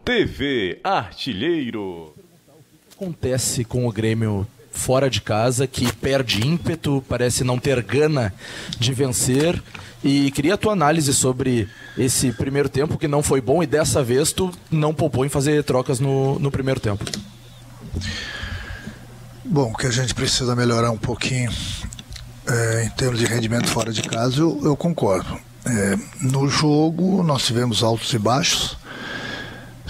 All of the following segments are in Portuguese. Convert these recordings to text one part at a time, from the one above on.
TV Artilheiro. Acontece com o Grêmio fora de casa, que perde ímpeto, parece não ter gana de vencer. E queria a tua análise sobre esse primeiro tempo, que não foi bom, e dessa vez tu não poupou em fazer trocas no primeiro tempo. Bom, que a gente precisa melhorar um pouquinho em termos de rendimento fora de casa, eu concordo. No jogo nós tivemos altos e baixos,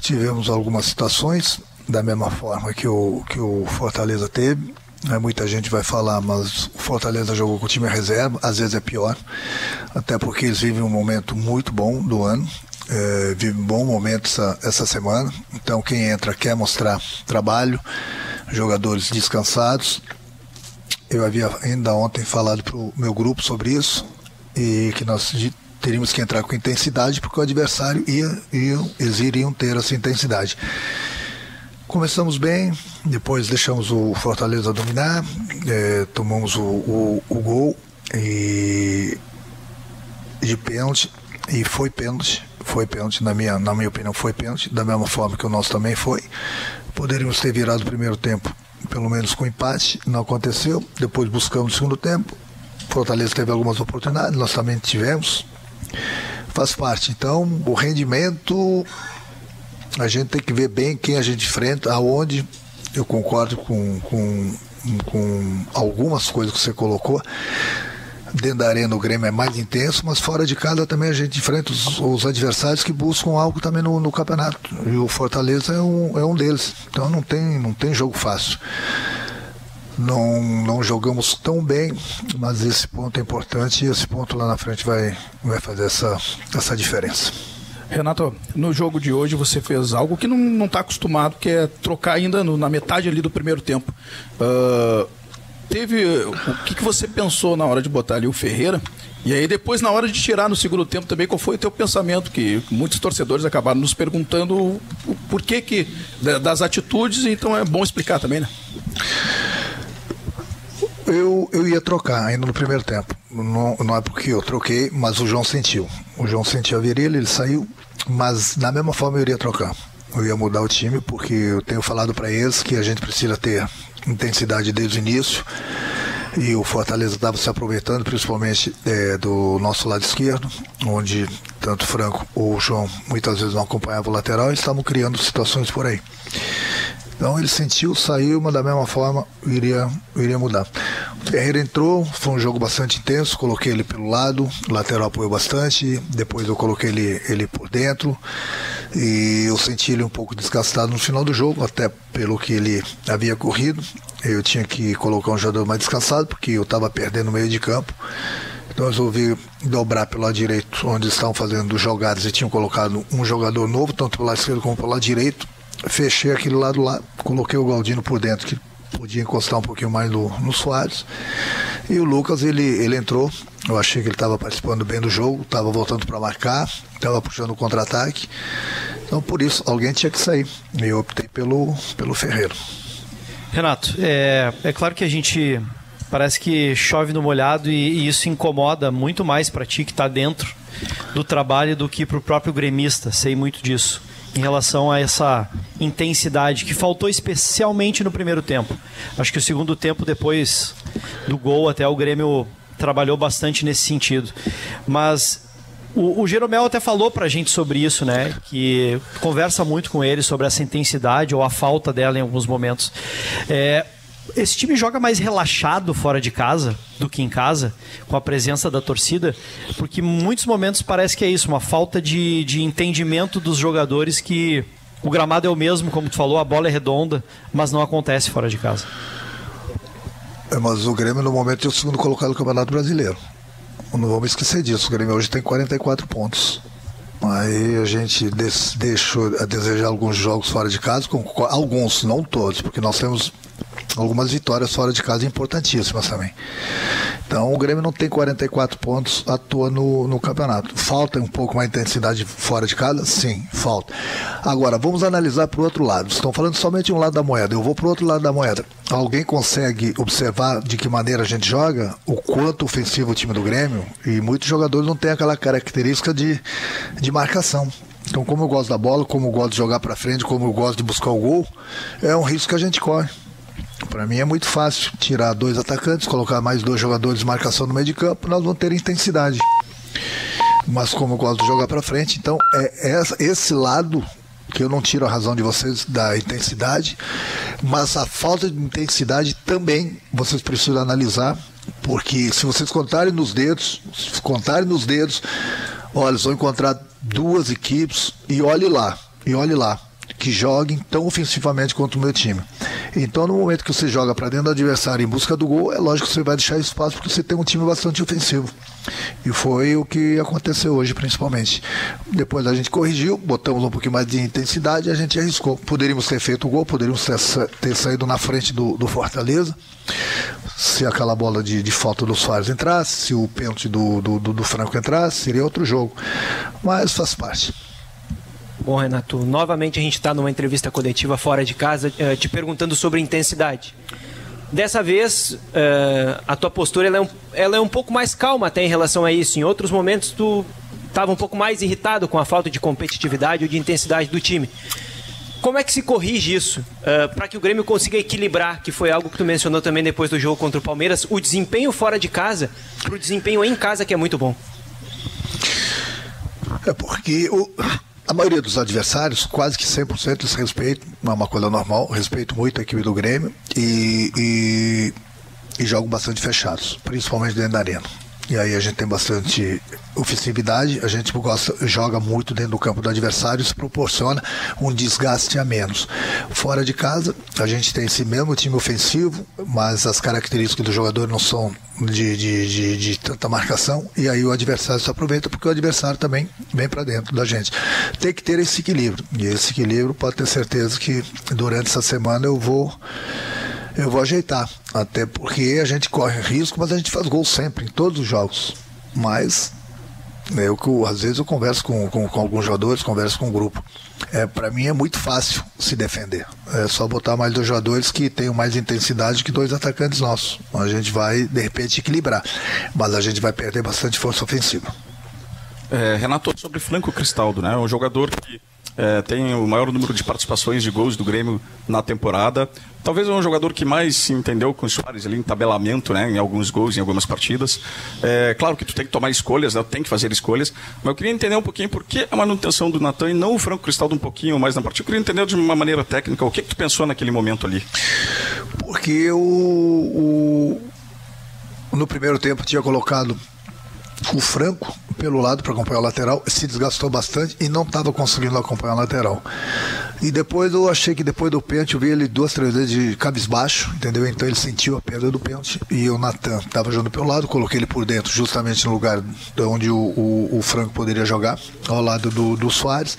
tivemos algumas situações da mesma forma que o Fortaleza teve. Muita gente vai falar, mas o Fortaleza jogou com o time reserva, às vezes é pior, até porque eles vivem um momento muito bom do ano, vivem um bom momento essa semana. Então quem entra quer mostrar trabalho, jogadores descansados. Eu havia ainda ontem falado para o meu grupo sobre isso, e que nós teríamos que entrar com intensidade, porque o adversário eles iriam ter essa intensidade. Começamos bem, depois deixamos o Fortaleza dominar, tomamos o gol de pênalti, e foi pênalti, na minha opinião foi pênalti, da mesma forma que o nosso também foi. Poderíamos ter virado o primeiro tempo, pelo menos com empate, não aconteceu. Depois buscamos o segundo tempo, Fortaleza teve algumas oportunidades, nós também tivemos, faz parte. Então o rendimento, a gente tem que ver bem quem a gente enfrenta, aonde. Eu concordo com algumas coisas que você colocou. Dentro da arena o Grêmio é mais intenso, mas fora de casa também a gente enfrenta os adversários que buscam algo também no campeonato, e o Fortaleza é um deles. Então não tem jogo fácil. Não jogamos tão bem, mas esse ponto é importante, e esse ponto lá na frente vai fazer essa diferença. Renato, no jogo de hoje você fez algo que não está acostumado, que é trocar ainda na metade ali do primeiro tempo. O que você pensou na hora de botar ali o Ferreira? E aí depois, na hora de tirar no segundo tempo também, qual foi o teu pensamento? Que muitos torcedores acabaram nos perguntando o porquê das atitudes, então é bom explicar também, né? Eu ia trocar ainda no primeiro tempo. Não é porque eu troquei, mas o João sentiu. O João sentiu a virilha, ele saiu, mas da mesma forma eu iria trocar. Eu ia mudar o time, porque eu tenho falado para eles que a gente precisa ter intensidade desde o início, e o Fortaleza estava se aproveitando principalmente do nosso lado esquerdo, onde tanto o Franco ou o João muitas vezes não acompanhavam o lateral, e estavam criando situações por aí. Então ele sentiu, saiu, mas da mesma forma iria mudar. O Ferreira entrou, foi um jogo bastante intenso, coloquei ele pelo lado, o lateral apoiou bastante, depois eu coloquei ele por dentro, e eu senti ele um pouco desgastado no final do jogo, até pelo que ele havia corrido. Eu tinha que colocar um jogador mais descansado, porque eu estava perdendo no meio de campo. Então eu resolvi dobrar pelo lado direito, onde estavam fazendo jogadas, e tinham colocado um jogador novo, tanto pelo lado esquerdo como pelo lado direito. Fechei aquele lado lá, coloquei o Galdino por dentro, que podia encostar um pouquinho mais no Soares. E o Lucas, ele entrou. Eu achei que ele estava participando bem do jogo, estava voltando para marcar, estava puxando o contra-ataque. Então, por isso, alguém tinha que sair. E eu optei pelo Ferreira. Renato, é claro que a gente parece que chove no molhado, e isso incomoda muito mais para ti que está dentro do trabalho do que para o próprio gremista. Sei muito disso. Em relação a essa intensidade que faltou especialmente no primeiro tempo. Acho que o segundo tempo, depois do gol, até o Grêmio trabalhou bastante nesse sentido. Mas o Jeromel até falou pra gente sobre isso, né? Que conversa muito com ele sobre essa intensidade ou a falta dela em alguns momentos. Esse time joga mais relaxado fora de casa do que em casa, com a presença da torcida, porque em muitos momentos parece que é isso, uma falta de entendimento dos jogadores, que o gramado é o mesmo, como tu falou, a bola é redonda, mas não acontece fora de casa. Mas o Grêmio no momento é o segundo colocado no Campeonato Brasileiro. Não vamos esquecer disso, o Grêmio hoje tem 44 pontos. Aí a gente deixou a desejar alguns jogos fora de casa, alguns, não todos, porque nós temos algumas vitórias fora de casa importantíssimas também. Então o Grêmio não tem 44 pontos à toa no campeonato. Falta um pouco mais de intensidade fora de casa? Sim, falta. Agora, vamos analisar para o outro lado. Estão falando somente um lado da moeda. Eu vou para o outro lado da moeda. Alguém consegue observar de que maneira a gente joga? O quanto ofensivo o time do Grêmio? E muitos jogadores não têm aquela característica de marcação, Então, como eu gosto da bola, como eu gosto de jogar para frente, como eu gosto de buscar o gol, é um risco que a gente corre. Para mim é muito fácil tirar 2 atacantes, colocar mais 2 jogadores de marcação no meio de campo, nós vamos ter intensidade. Mas como eu gosto de jogar para frente, então é esse lado que eu não tiro a razão de vocês da intensidade, mas a falta de intensidade também vocês precisam analisar, porque se vocês contarem nos dedos, olha, eles vão encontrar 2 equipes e olhe lá, que joguem tão ofensivamente quanto o meu time. Então, no momento que você joga para dentro do adversário em busca do gol, é lógico que você vai deixar espaço porque você tem um time bastante ofensivo. E foi o que aconteceu hoje, principalmente. Depois a gente corrigiu, botamos um pouquinho mais de intensidade e a gente arriscou. Poderíamos ter feito o gol, poderíamos ter saído na frente do Fortaleza, se aquela bola de falta do Soares entrasse, se o pênalti do Franco entrasse, seria outro jogo. Mas faz parte. Bom, Renato, novamente a gente está numa entrevista coletiva fora de casa te perguntando sobre intensidade. Dessa vez, a tua postura ela é um pouco mais calma até em relação a isso. Em outros momentos tu estava um pouco mais irritado com a falta de competitividade ou de intensidade do time. Como é que se corrige isso para que o Grêmio consiga equilibrar, que foi algo que tu mencionou também depois do jogo contra o Palmeiras, o desempenho fora de casa para o desempenho em casa, que é muito bom? É porque a maioria dos adversários, quase que 100%, eles respeitam, não é uma coisa normal, respeito muito a equipe do Grêmio e jogam bastante fechados, principalmente dentro da arena. E aí a gente tem bastante ofensividade, a gente joga muito dentro do campo do adversário, isso proporciona um desgaste a menos. Fora de casa, a gente tem esse mesmo time ofensivo, mas as características do jogador não são de tanta marcação, e aí o adversário se aproveita porque o adversário também vem para dentro da gente. Tem que ter esse equilíbrio, e esse equilíbrio pode ter certeza que durante essa semana eu vou ajeitar, até porque a gente corre risco, mas a gente faz gol sempre, em todos os jogos. Mas às vezes eu converso com alguns jogadores, converso com o grupo. Para mim é muito fácil se defender. É só botar mais 2 jogadores que tenham mais intensidade que 2 atacantes nossos. A gente vai, de repente, equilibrar, mas a gente vai perder bastante força ofensiva. Renato, sobre Franco Cristaldo, né? Um jogador que tem o maior número de participações de gols do Grêmio na temporada. Talvez é um jogador que mais se entendeu com o Soares ali em tabelamento, né, em alguns gols, em algumas partidas. Claro que tu tem que tomar escolhas, né, tem que fazer escolhas, mas eu queria entender um pouquinho por que a manutenção do Natan e não o Franco Cristaldo um pouquinho mais na partida. Eu queria entender de uma maneira técnica o que tu pensou naquele momento ali. Porque no primeiro tempo tinha colocado o Franco pelo lado para acompanhar o lateral, se desgastou bastante e não estava conseguindo acompanhar o lateral. E depois eu achei que depois do pênalti eu vi ele 2, 3 vezes de cabisbaixo, entendeu? Então ele sentiu a perda do pênalti e o Natan estava jogando pelo lado, coloquei ele por dentro, justamente no lugar onde o Franco poderia jogar, ao lado do Soares,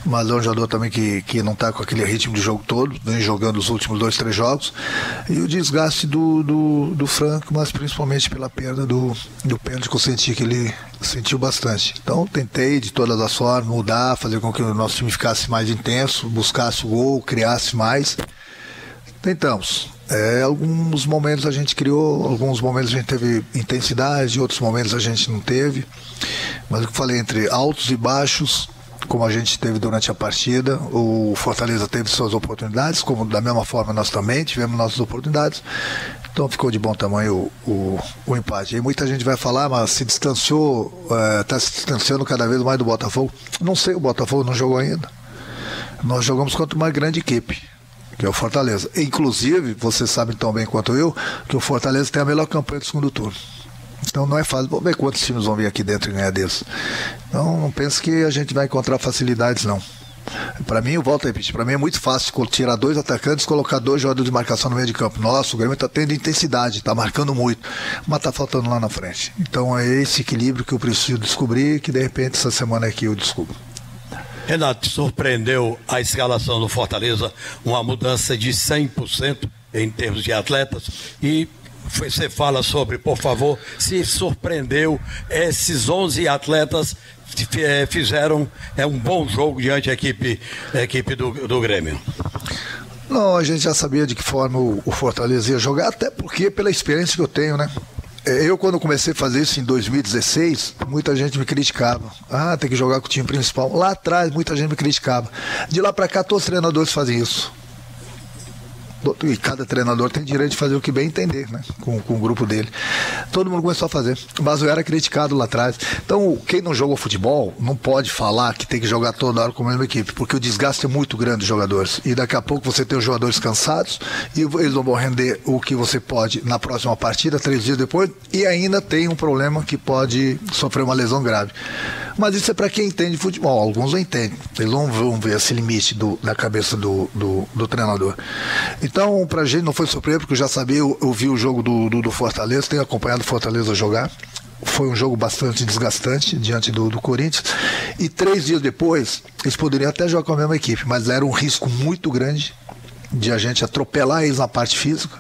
mas é um jogador também que não está com aquele ritmo de jogo todo, vem jogando os últimos 2, 3 jogos, e o desgaste do Franco, mas principalmente pela perda do pênalti que eu senti que ele sentiu bastante. Então tentei de todas as formas mudar, fazer com que o nosso time ficasse mais intenso, buscasse o gol, criasse mais. Tentamos. Alguns momentos a gente criou, alguns momentos a gente teve intensidade, outros momentos a gente não teve. Mas o que eu falei, entre altos e baixos, como a gente teve durante a partida, o Fortaleza teve suas oportunidades, como da mesma forma nós também tivemos nossas oportunidades. Então ficou de bom tamanho o empate. E muita gente vai falar, mas se distanciou, está se distanciando cada vez mais do Botafogo. Não sei, o Botafogo não jogou ainda. Nós jogamos contra uma grande equipe, que é o Fortaleza. Inclusive, vocês sabem tão bem quanto eu, que o Fortaleza tem a melhor campanha do segundo turno. Então não é fácil. Vamos ver quantos times vão vir aqui dentro e ganhar deles. Então não pense que a gente vai encontrar facilidades, não. Para mim, eu volto a repetir, para mim é muito fácil tirar 2 atacantes e colocar 2 jogadores de marcação no meio de campo. Nossa, o Grêmio está tendo intensidade, está marcando muito, mas está faltando lá na frente. Então é esse equilíbrio que eu preciso descobrir, que de repente essa semana aqui eu descubro. Renato, surpreendeu a escalação do Fortaleza, uma mudança de 100% em termos de atletas, e você fala sobre, por favor, se surpreendeu esses 11 atletas fizeram um bom jogo diante da equipe do Grêmio. Não, a gente já sabia de que forma o Fortaleza ia jogar, até porque pela experiência que eu tenho, né? Eu, quando comecei a fazer isso em 2016, muita gente me criticava. Tem que jogar com o time principal. Lá atrás, muita gente me criticava. De lá para cá, todos os treinadores fazem isso. E cada treinador tem direito de fazer o que bem entender, né? Com o grupo dele. Todo mundo começou a fazer, mas eu era criticado lá atrás. Então, quem não joga futebol não pode falar que tem que jogar toda hora com a mesma equipe, porque o desgaste é muito grande dos jogadores. E daqui a pouco você tem os jogadores cansados e eles não vão render o que você pode na próxima partida, 3 dias depois, e ainda tem um problema que pode sofrer uma lesão grave. Mas isso é para quem entende futebol. Alguns não entendem. Eles não vão ver esse limite da cabeça do treinador. Então, pra gente não foi surpresa, porque eu já sabia, eu vi o jogo do Fortaleza, tenho acompanhado o Fortaleza jogar. Foi um jogo bastante desgastante diante do Corinthians. E 3 dias depois, eles poderiam até jogar com a mesma equipe, mas era um risco muito grande de a gente atropelar eles na parte física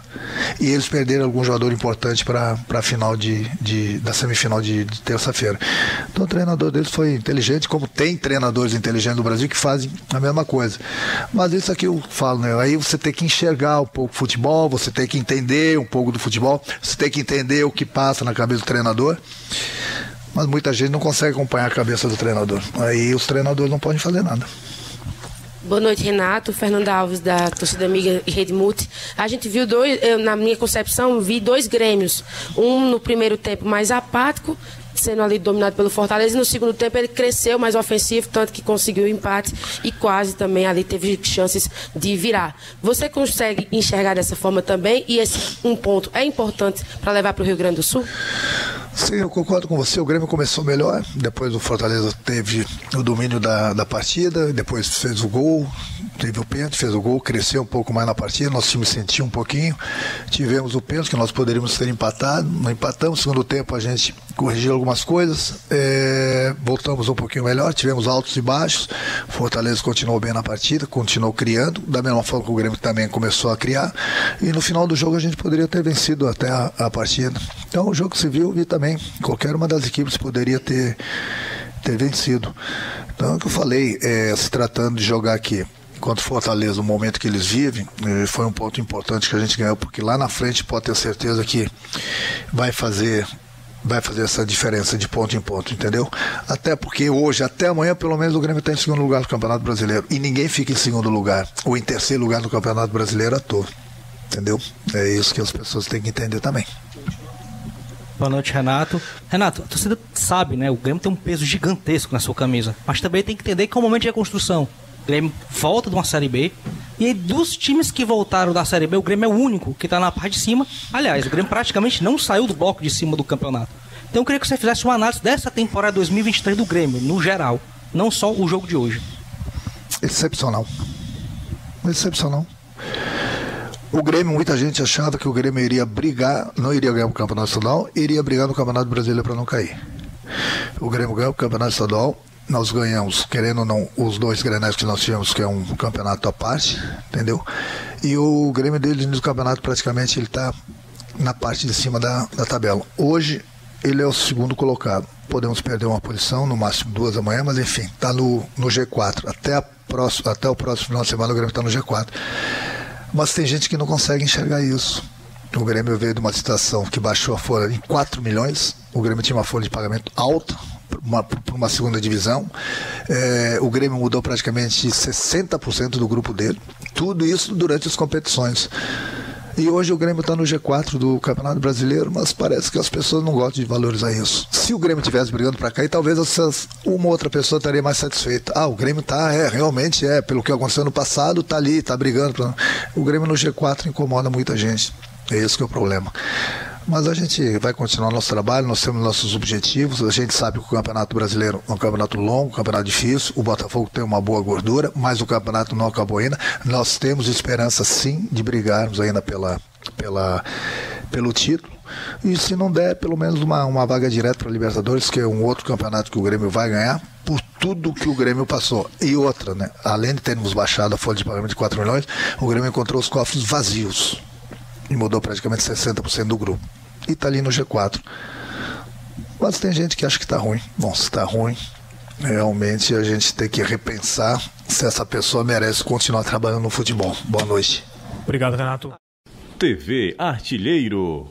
e eles perderem algum jogador importante para a final da semifinal de terça-feira. Então o treinador deles foi inteligente, como tem treinadores inteligentes no Brasil que fazem a mesma coisa. Mas isso aqui eu falo, né? Aí você tem que enxergar um pouco o futebol, você tem que entender um pouco do futebol, você tem que entender o que passa na cabeça do treinador. Mas muita gente não consegue acompanhar a cabeça do treinador. Aí os treinadores não podem fazer nada. Boa noite, Renato. Fernanda Alves, da torcida amiga Rede Multi. A gente viu na minha concepção, vi 2 Grêmios. Um no primeiro tempo mais apático, sendo ali dominado pelo Fortaleza, e no segundo tempo ele cresceu mais ofensivo, tanto que conseguiu o empate e quase também ali teve chances de virar. Você consegue enxergar dessa forma também? E esse um ponto é importante para levar para o Rio Grande do Sul? Sim, eu concordo com você. O Grêmio começou melhor, depois o Fortaleza teve o domínio da partida, depois fez o gol, teve o pênalti, fez o gol, cresceu um pouco mais na partida, nosso time sentiu um pouquinho, tivemos o pênalti que nós poderíamos ter empatado, não empatamos. No segundo tempo a gente corrigiu algumas coisas, voltamos um pouquinho melhor, tivemos altos e baixos. O Fortaleza continuou bem na partida, continuou criando, da mesma forma que o Grêmio também começou a criar, e no final do jogo a gente poderia ter vencido até a partida. Então o jogo civil e também qualquer uma das equipes poderia ter vencido. Então é o que eu falei, se tratando de jogar aqui contra o Fortaleza, no momento que eles vivem, foi um ponto importante que a gente ganhou, porque lá na frente pode ter certeza que vai fazer essa diferença de ponto em ponto, entendeu? Até porque hoje, até amanhã, pelo menos o Grêmio está em segundo lugar do Campeonato Brasileiro, e ninguém fica em segundo lugar ou em terceiro lugar no Campeonato Brasileiro à toa, entendeu? É isso que as pessoas têm que entender também. Boa noite, Renato. Renato, a torcida sabe, né? O Grêmio tem um peso gigantesco na sua camisa, mas também tem que entender que é um momento de reconstrução. O Grêmio volta de uma Série B, e aí, dos times que voltaram da Série B, o Grêmio é o único que está na parte de cima. Aliás, o Grêmio praticamente não saiu do bloco de cima do campeonato. Então eu queria que você fizesse uma análise dessa temporada 2023 do Grêmio, no geral, não só o jogo de hoje. Excepcional. O Grêmio, muita gente achava que o Grêmio iria brigar, não iria ganhar o Campeonato Estadual, iria brigar no Campeonato Brasileiro para não cair. O Grêmio ganhou o Campeonato Estadual, nós ganhamos, querendo ou não, os 2 grenais que nós tivemos, que é um campeonato à parte, entendeu? E o Grêmio dele no campeonato praticamente ele está na parte de cima da tabela. Hoje ele é o segundo colocado. Podemos perder uma posição, no máximo 2 amanhã, mas enfim, está no G4. Até o próximo final de semana o Grêmio está no G4. Mas tem gente que não consegue enxergar isso. O Grêmio veio de uma situação que baixou a folha em 4 milhões. O Grêmio tinha uma folha de pagamento alta para uma segunda divisão. O Grêmio mudou praticamente 60% do grupo dele. Tudo isso durante as competições. E hoje o Grêmio está no G4 do Campeonato Brasileiro, mas parece que as pessoas não gostam de valorizar isso. Se o Grêmio estivesse brigando para cair, talvez uma outra pessoa estaria mais satisfeita. O Grêmio está, realmente pelo que aconteceu no passado, está ali, está brigando. O Grêmio no G4 incomoda muita gente. É esse que é o problema. Mas a gente vai continuar nosso trabalho, nós temos nossos objetivos, a gente sabe que o Campeonato Brasileiro é um campeonato longo, um campeonato difícil, o Botafogo tem uma boa gordura, mas o campeonato não acabou ainda. Nós temos esperança sim de brigarmos ainda pelo título, e se não der, pelo menos uma vaga direta para a Libertadores, que é um outro campeonato que o Grêmio vai ganhar, por tudo que o Grêmio passou. E outra, né? Além de termos baixado a folha de pagamento de 4 milhões, o Grêmio encontrou os cofres vazios e mudou praticamente 60% do grupo. E está ali no G4. Mas tem gente que acha que está ruim. Bom, se está ruim, realmente a gente tem que repensar se essa pessoa merece continuar trabalhando no futebol. Boa noite. Obrigado, Renato. TV Artilheiro.